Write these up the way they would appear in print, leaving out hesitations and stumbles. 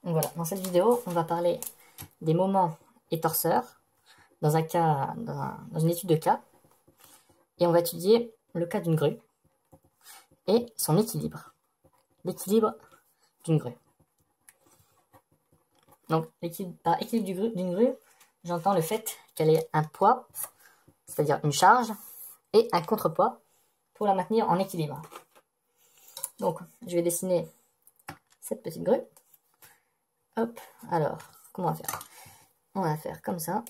Donc voilà, dans cette vidéo, on va parler des moments et torseurs dans une étude de cas. Et on va étudier le cas d'une grue et son équilibre. L'équilibre d'une grue. Donc, par équilibre d'une grue, j'entends le fait qu'elle ait un poids, c'est-à-dire une charge, et un contrepoids pour la maintenir en équilibre. Donc, je vais dessiner cette petite grue. Hop, alors, comment on va faire? On va faire comme ça.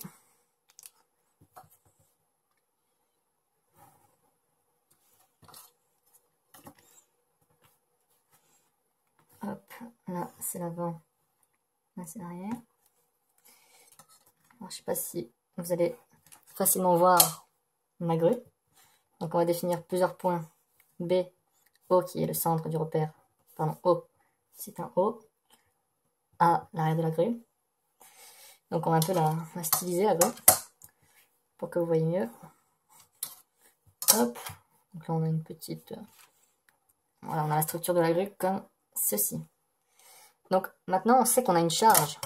Hop, là c'est l'avant, là c'est l'arrière. Alors, je sais pas si vous allez facilement voir ma grue. Donc on va définir plusieurs points B, O qui est le centre du repère. Pardon, O, c'est un O. A, l'arrière de la grue. Donc on va un peu la styliser la grue pour que vous voyez mieux. Hop, donc là on a une petite... Voilà, on a la structure de la grue comme ceci. Donc maintenant on sait qu'on a une charge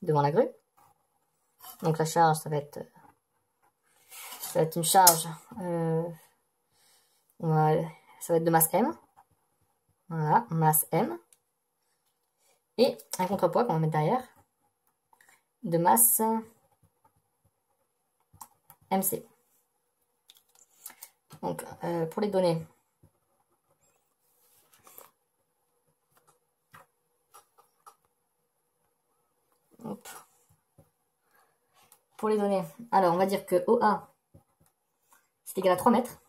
devant la grue. Donc la charge ça va être une charge, ça va être de masse M. Voilà, masse M. Et un contrepoids qu'on va mettre derrière de masse MC. Donc pour les données, hop. Pour les données, alors on va dire que OA c'est égal à 3 mètres.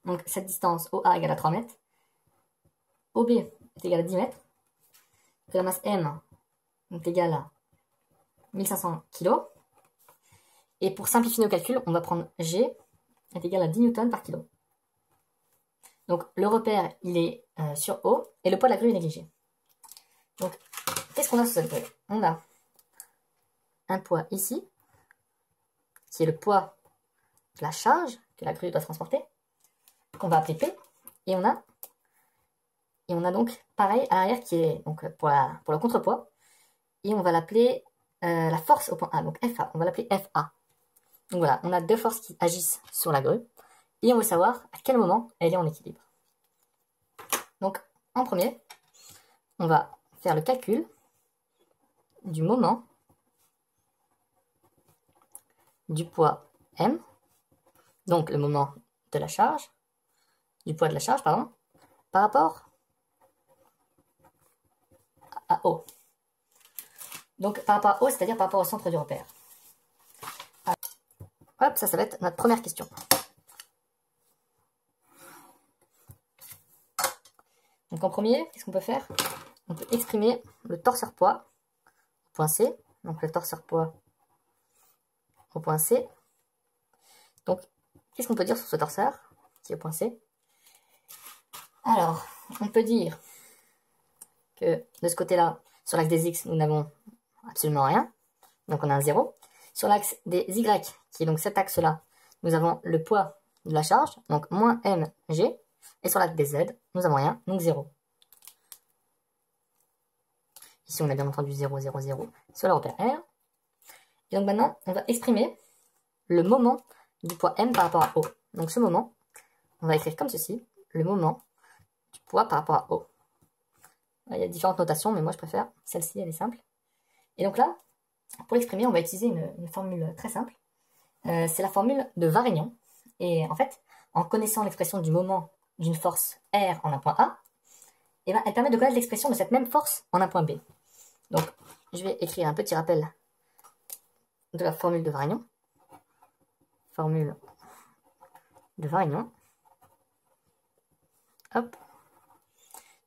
Donc cette distance OA égale à 3 mètres. OB est égal à 10 mètres. Que la masse M est égale à 1500 kg. Et pour simplifier nos calculs, on va prendre G est égal à 10 newtons par kilo. Donc le repère il est sur O et le poids de la grue est négligé. Donc qu'est-ce qu'on a sur cette grue? On a un poids ici qui est le poids de la charge que la grue doit transporter, qu'on va appeler P, et on a donc pareil à l'arrière qui est donc pour le contrepoids, et on va l'appeler la force au point A, donc FA, on va l'appeler FA. Donc voilà, on a deux forces qui agissent sur la grue, et on veut savoir à quel moment elle est en équilibre. Donc en premier, on va faire le calcul du moment du poids M, donc le moment de la charge, du poids de la charge, pardon, par rapport à O. Donc par rapport à O, c'est-à-dire par rapport au centre du repère. Hop, ça va être notre première question. Donc en premier, qu'est-ce qu'on peut faire? On peut exprimer le torseur poids au point C. Donc le torseur poids au point C. Donc, qu'est-ce qu'on peut dire sur ce torseur qui est au point C? Alors, on peut dire que de ce côté-là, sur l'axe des X, nous n'avons absolument rien. Donc on a un 0. Sur l'axe des Y, qui est donc cet axe-là, nous avons le poids de la charge, donc moins mg. Et sur l'axe des Z, nous n'avons rien, donc 0. Ici, on a bien entendu 0, 0, 0 sur le repère R. Et donc maintenant, on va exprimer le moment du poids M par rapport à O. Donc ce moment, on va écrire comme ceci, le moment du poids par rapport à O. Il y a différentes notations, mais moi je préfère celle-ci, elle est simple. Et donc là, pour l'exprimer, on va utiliser une formule très simple. C'est la formule de Varignon. Et en fait, en connaissant l'expression du moment d'une force R en un point A, et ben, elle permet de connaître l'expression de cette même force en un point B. Donc, je vais écrire un petit rappel de la formule de Varignon. Formule de Varignon. Hop.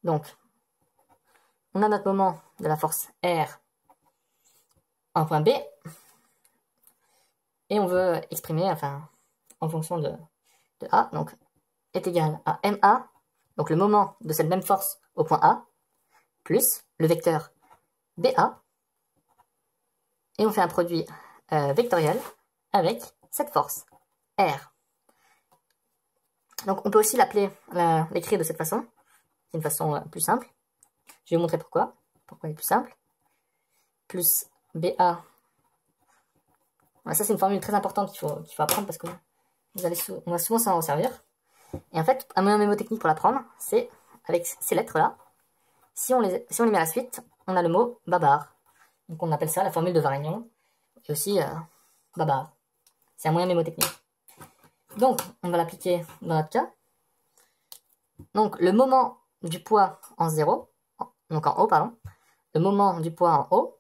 Donc, on a notre moment de la force R en point B. Et on veut exprimer, enfin, en fonction de A, donc, est égal à MA, donc le moment de cette même force au point A, plus le vecteur BA, et on fait un produit vectoriel avec cette force R. Donc on peut aussi l'écrire de cette façon, c'est une façon plus simple. Je vais vous montrer pourquoi elle est plus simple. plus BA. Voilà, ça, c'est une formule très importante qu'il faut apprendre parce que on va souvent s'en servir. Et en fait, un moyen mémotechnique pour l'apprendre, c'est avec ces lettres-là. Si on les met à la suite, on a le mot babar. Donc on appelle ça la formule de Varignon. Et aussi babar. C'est un moyen mémotechnique. Donc, on va l'appliquer dans notre cas. Donc, le moment du poids en 0, donc en haut, pardon, le moment du poids en haut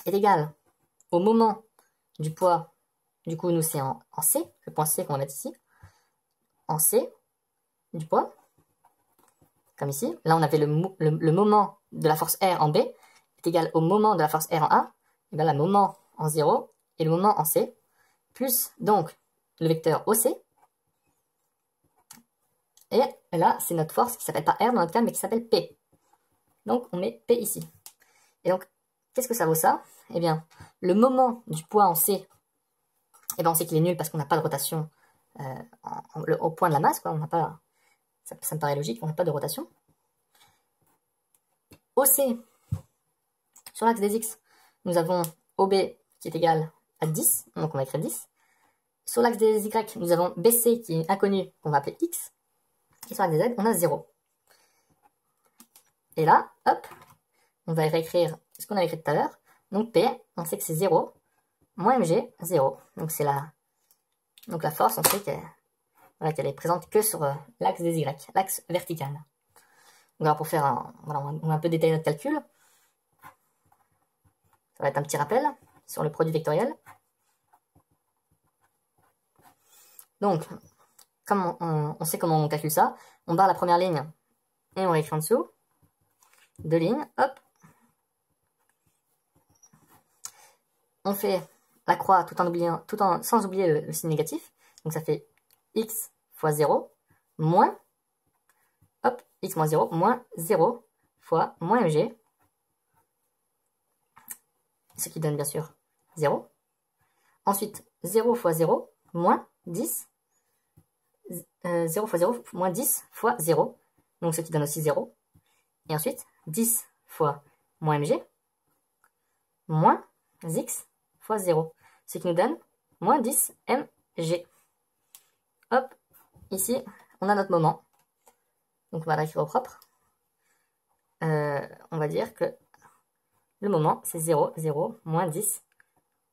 est égal au moment du poids, du coup, nous, c'est en C, le point C qu'on va mettre ici, en C du poids, comme ici. Là, on avait le moment de la force R en B est égal au moment de la force R en A, et bien le moment en 0 et le moment en C, plus donc le vecteur OC. Et là, c'est notre force qui s'appelle pas R dans notre cas, mais qui s'appelle P. Donc, on met P ici. Et donc, qu'est-ce que ça vaut ça? Eh bien, le moment du poids en C, eh bien, on sait qu'il est nul parce qu'on n'a pas de rotation au point de la masse, quoi. On n'a pas, ça me paraît logique, on n'a pas de rotation. OC, sur l'axe des X, nous avons OB qui est égal à 10, donc on va écrire 10. Sur l'axe des Y, nous avons BC qui est inconnu, qu'on va appeler X. Et sur l'axe des Z, on a 0. Et là, hop, on va réécrire ce qu'on avait écrit tout à l'heure. Donc P, on sait que c'est 0, moins mg, 0. Donc c'est donc la force, on sait qu'elle est présente que sur l'axe des Y, l'axe vertical. Donc alors pour faire voilà, on va un peu détailler notre calcul. Ça va être un petit rappel sur le produit vectoriel. Donc, comme on sait comment on calcule ça, on barre la première ligne et on réécrit en dessous. Deux lignes, hop. On fait la croix sans oublier le signe négatif. Donc ça fait x fois 0 moins, hop, x moins 0 moins 0 fois moins mg. Ce qui donne bien sûr 0. Ensuite, 0 fois 0 moins 10. 0 fois 0 moins 10 fois 0. Donc ce qui donne aussi 0. Et ensuite, 10 fois moins mg moins x fois 0. Ce qui nous donne moins 10 mg. Hop, ici, on a notre moment. Donc on va l'écrire au propre. On va dire que le moment, c'est 0, 0, moins 10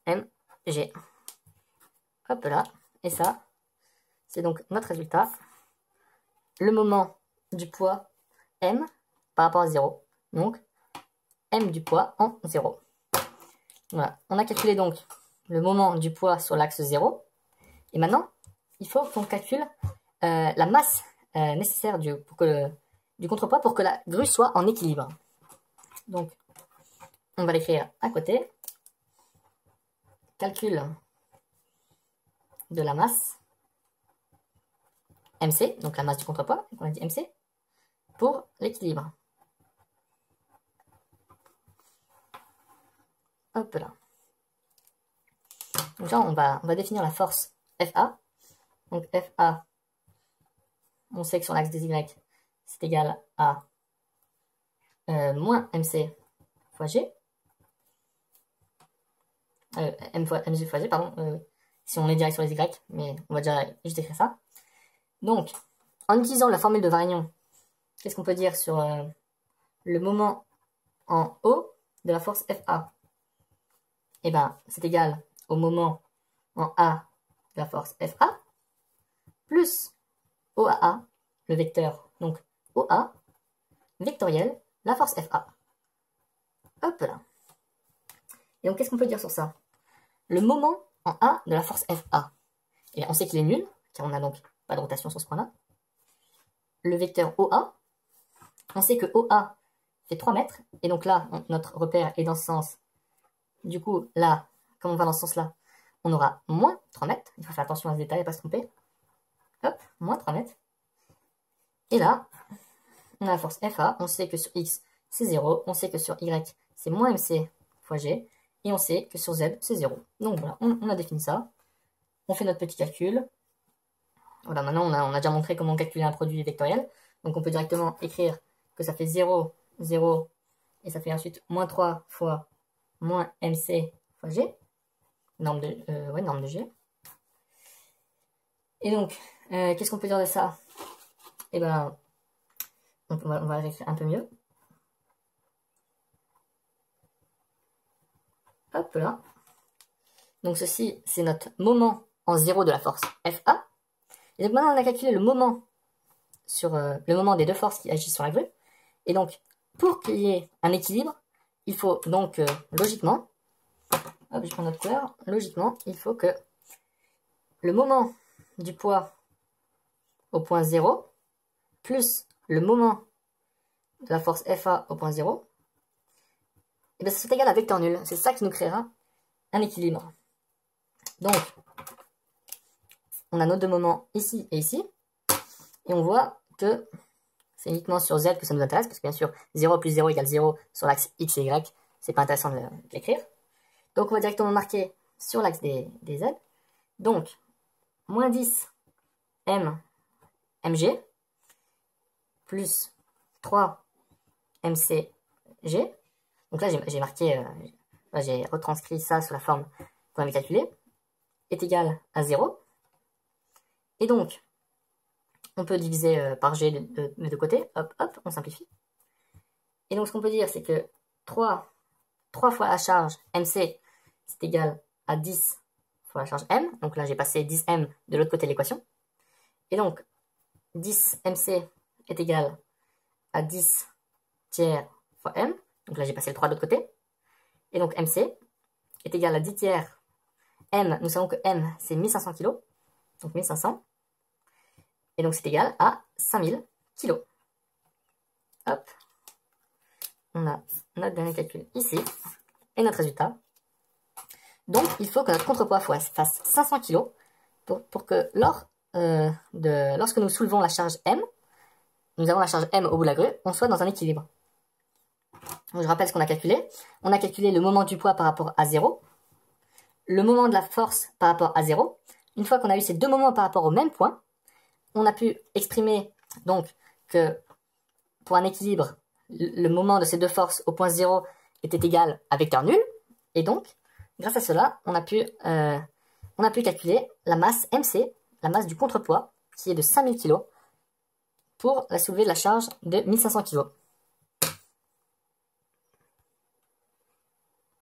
mg. Hop là, et ça, c'est donc notre résultat. Le moment du poids m par rapport à 0. Donc, m du poids en 0. Voilà, on a calculé donc le moment du poids sur l'axe 0. Et maintenant, il faut qu'on calcule la masse nécessaire du contrepoids pour que la grue soit en équilibre. Donc, on va l'écrire à côté. Calcul de la masse MC, donc la masse du contrepoids, on a dit MC, pour l'équilibre. Hop là. Donc là, on va définir la force FA. Donc FA, on sait que sur l'axe des Y, c'est égal à moins MC fois G. M fois G, pardon. Si on est direct sur les Y, mais on va déjà juste écrire ça. Donc, en utilisant la formule de Varignon, qu'est-ce qu'on peut dire sur le moment en haut de la force FA? Eh bien, c'est égal au moment en A de la force FA, plus OAA, le vecteur, donc OA, vectoriel, la force FA. Hop là. Et donc, qu'est-ce qu'on peut dire sur ça? Le moment en A de la force FA, et on sait qu'il est nul, car on n'a donc pas de rotation sur ce point-là. Le vecteur OA, on sait que OA fait 3 mètres, et donc là, notre repère est dans ce sens. Du coup, là, comme on va dans ce sens-là, on aura moins 3 mètres. Il faut faire attention à ce détail, à ne pas se tromper. Hop, moins 3 mètres. Et là, on a la force FA. On sait que sur X, c'est 0. On sait que sur Y, c'est moins MC fois G. Et on sait que sur Z, c'est 0. Donc voilà, on a défini ça. On fait notre petit calcul. Voilà, maintenant, on a déjà montré comment calculer un produit vectoriel. Donc on peut directement écrire que ça fait 0, 0, et ça fait ensuite moins 3 fois moins MC fois G, norme de G. Et donc, qu'est-ce qu'on peut dire de ça? Eh ben, on va l'écrire un peu mieux. Hop là. Donc ceci, c'est notre moment en 0 de la force FA. Et donc maintenant, on a calculé le moment sur le moment des deux forces qui agissent sur la grue. Et donc, pour qu'il y ait un équilibre, il faut donc logiquement, hop, je prends notre couleur, logiquement, il faut que le moment du poids au point 0 plus le moment de la force FA au point 0, et bien ça soit égal à vecteur nul. C'est ça qui nous créera un équilibre. Donc, on a nos deux moments ici et ici, et on voit que c'est uniquement sur Z que ça nous intéresse, parce que bien sûr, 0 plus 0 égale 0 sur l'axe X et Y, c'est pas intéressant de l'écrire. Donc on va directement marquer sur l'axe des Z. Donc, moins 10 MG plus 3 MCG. Donc là, j'ai marqué, j'ai retranscrit ça sous la forme qu'on avait calculée, est égal à 0. Et donc, on peut diviser par G de deux côtés. Hop, hop, on simplifie. Et donc, ce qu'on peut dire, c'est que 3 fois la charge MC, c'est égal à 10 fois la charge M. Donc là, j'ai passé 10M de l'autre côté de l'équation. Et donc, 10MC est égal à 10 tiers fois M. Donc là, j'ai passé le 3 de l'autre côté. Et donc, MC est égal à 10 tiers. M, nous savons que M, c'est 1500 kg. Donc 1500. Et donc, c'est égal à 5000 kg. Hop. On a notre dernier calcul ici. Et notre résultat. Donc, il faut que notre contrepoids fasse 500 kg pour que lorsque nous soulevons la charge M, nous avons la charge M au bout de la grue, on soit dans un équilibre. Donc, je rappelle ce qu'on a calculé. On a calculé le moment du poids par rapport à 0, le moment de la force par rapport à 0. Une fois qu'on a eu ces deux moments par rapport au même point, on a pu exprimer donc que pour un équilibre, le moment de ces deux forces au point 0 était égal à vecteur nul. Et donc, grâce à cela, on a pu calculer la masse MC, la masse du contrepoids, qui est de 5000 kg, pour la soulever de la charge de 1500 kg.